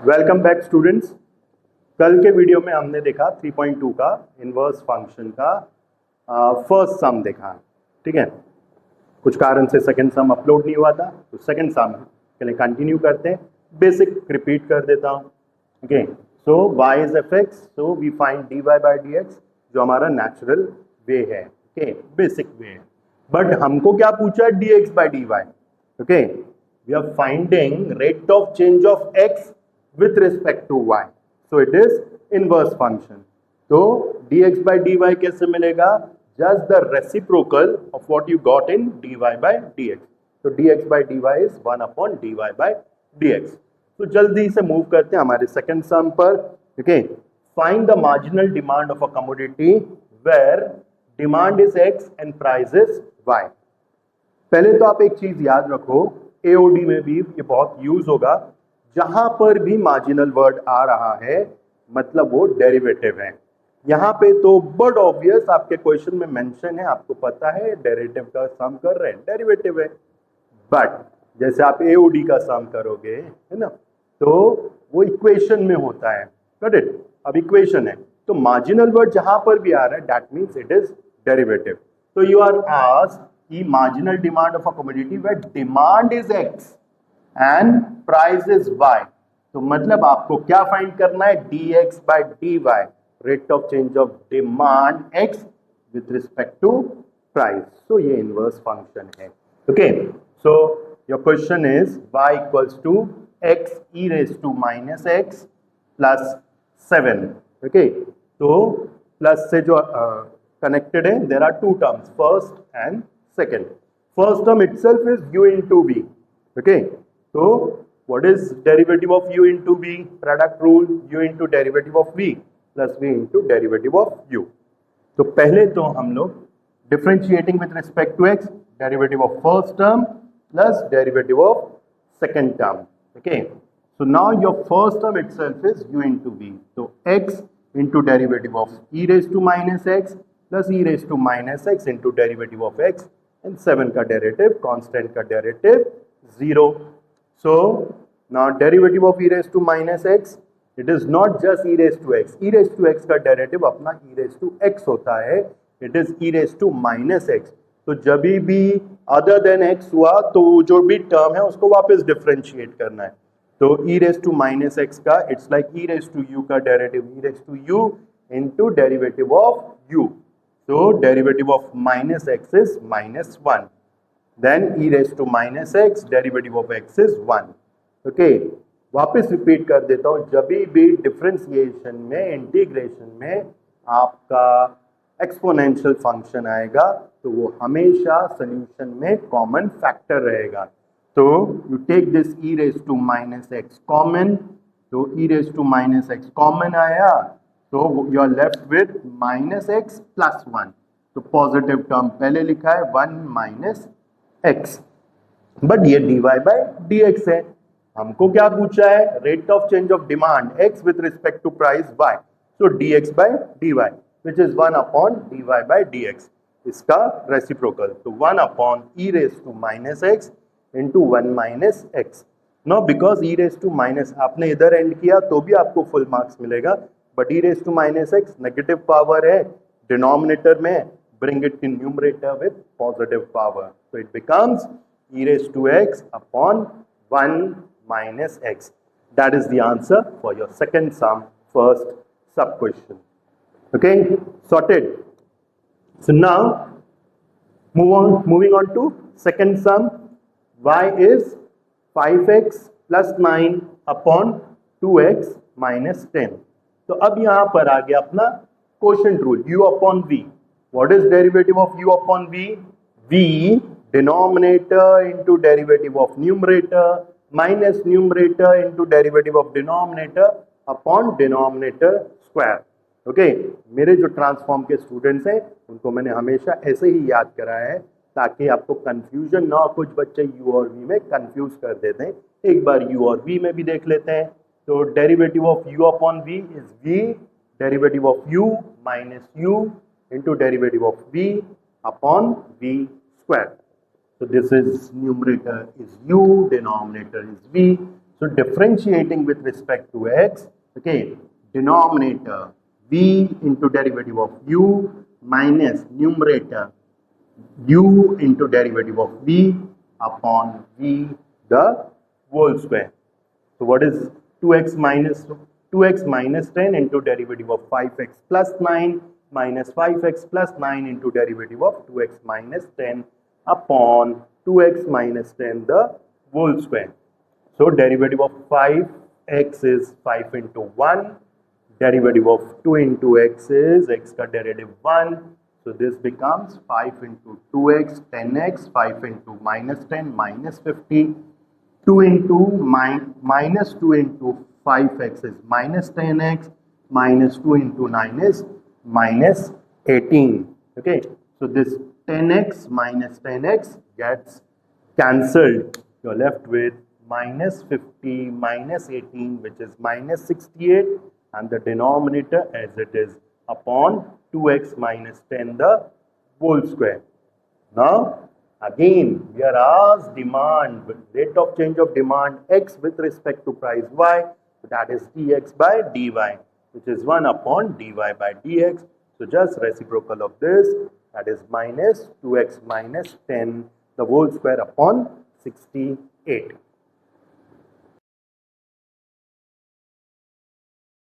Welcome back students. कल के video में हमने देखा 3.2 का इनवर्स फंक्शन का फर्स्ट सम देखा, ठीक है। कुछ कारण से सेकंड सम अपलोड नहीं हुआ था, तो सेकंड सम के लिए कंटिन्यू करते हैं। बेसिक रिपीट कर देता हूँ, okay. So y is F X, so we find dy by D X, जो हमारा नेचुरल वे है, ओके, बेसिक वे है। बट हमको क्या पूछा है, dx by dy, okay. We are finding rate of change of x with respect to y, so it is inverse function. तो dx by dy कैसे मिलेगा? Just the reciprocal of what you got in dy by dx. तो dx by dy is 1 upon dy by dx. तो जल्दी से move करते हैं हमारे सेकंड सम पर, okay? Find the marginal demand of a commodity where demand is x and price is y. पहले तो आप एक चीज याद रखो, AOD में भी ये बहुत यूज होगा। जहां पर भी मार्जिनल वर्ड आ रहा है मतलब वो डेरिवेटिव है। यहां पे तो बड़ ऑब्वियस आपके क्वेश्चन में मेंशन है, आपको पता है डेरिवेटिव का सम कर रहे हैं, डेरिवेटिव है। बट जैसे आप AOD का सम करोगे, है ना, तो वो इक्वेशन में होता है, गॉट इट। अब इक्वेशन है तो मार्जिनल वर्ड जहां पर भी आ रहा है that means it is derivative. तो यू आर आस्क्ड कि marginal demand of a commodity where demand is X and price is y, तो मतलब आपको क्या फाइंड करना है, dx by dy, rate of change of demand x with respect to price. So ये inverse function है, okay. So your question is y equals to x e raise to minus x plus 7, okay. तो plus से जो connected है, there are two terms, first and second. First term itself is u into v, okay. So what is derivative of u into v? Product rule, u into derivative of v plus v into derivative of u. तो पहले तो हम लोग differentiating with respect to x, derivative of first term plus derivative of second term, okay. So now your first term itself is u into v, so x into derivative of e raised to minus x plus e raised to minus x into derivative of x, and 7 का derivative, constant का derivative 0. So now derivative of e raised to minus x, it is not just e raised to x. e raised to x का derivative अपना e raised to x होता है, it is e raised to minus x. तो जब भी other than x हुआ तो जो भी term है उसको वापस differentiate करना है। तो e raised to minus x का it's like e raised to u का derivative, e raised to u into derivative of u. So derivative of minus x is minus 1. Then e raised to minus x, derivative of x is 1, okay. वापस repeat कर देता हूँ, जब भी differentiation में, integration में आपका एक्सपोनेंशियल फंक्शन आएगा तो वो हमेशा सोल्यूशन में कॉमन फैक्टर रहेगा। तो you take this e raised to minus x common, तो e raised to minus x common आया तो you are left with minus x plus 1। तो पॉजिटिव टर्म पहले लिखा है 1 minus x, बट ये dy बाई dx है। हमको क्या पूछा है, rate of change of demand x with respect to price y, so dx by dy which is 1 upon dy by dx, इसका रेसिप्रोकल, तो 1 upon e raise to minus x into 1 minus x। No because e raise to minus आपने इधर end किया तो भी आपको full marks मिलेगा, but e raise to minus x negative power है डिनोमिनेटर में, bring it in numerator with positive power, so it becomes e raised to x upon 1 minus x. That is the answer for your second sum, first sub question, okay, sorted. So now moving on to second sum, y is 5x plus 9 upon 2x minus 10. तो अब यहाँ पर आ गया अपना quotient rule, u upon v. What is derivative of u upon v? v denominator into derivative of numerator minus numerator into derivative of denominator upon denominator square, okay. मेरे जो transform के students हैं उनको मैंने हमेशा ऐसे ही याद कराया है ताकि आपको कंफ्यूजन ना हो। कुछ बच्चे u और v में कंफ्यूज कर देते हैं, एक बार u और v में भी देख लेते हैं। तो derivative of u upon v is v derivative of u minus u into derivative of v upon v square. So this is numerator is u, denominator is v. So differentiating with respect to x, okay, denominator v into derivative of u minus numerator u into derivative of v upon v the whole square. So what is 2x minus 10 into derivative of 5x plus 9 minus 5x plus 9 into derivative of 2x minus 10 upon 2x minus 10 the whole square. So derivative of 5x is 5 into 1. Derivative of 2 into x is x ka derivative 1. So this becomes 5 into 2x, 10x, 5 into minus 10, minus 50. 2 into minus 2 into 5x is minus 10x, minus 2 into 9 is minus 18. Okay, so this 10x minus 10x gets cancelled. You're left with minus 50 minus 18, which is minus 68, and the denominator as it is upon 2x minus 10 the whole square. Now again we are asked demand with rate of change of demand x with respect to price y, that is dx by dy, which is 1 upon dy by dx. So just reciprocal of this, that is minus 2x minus 10 the whole square upon 68.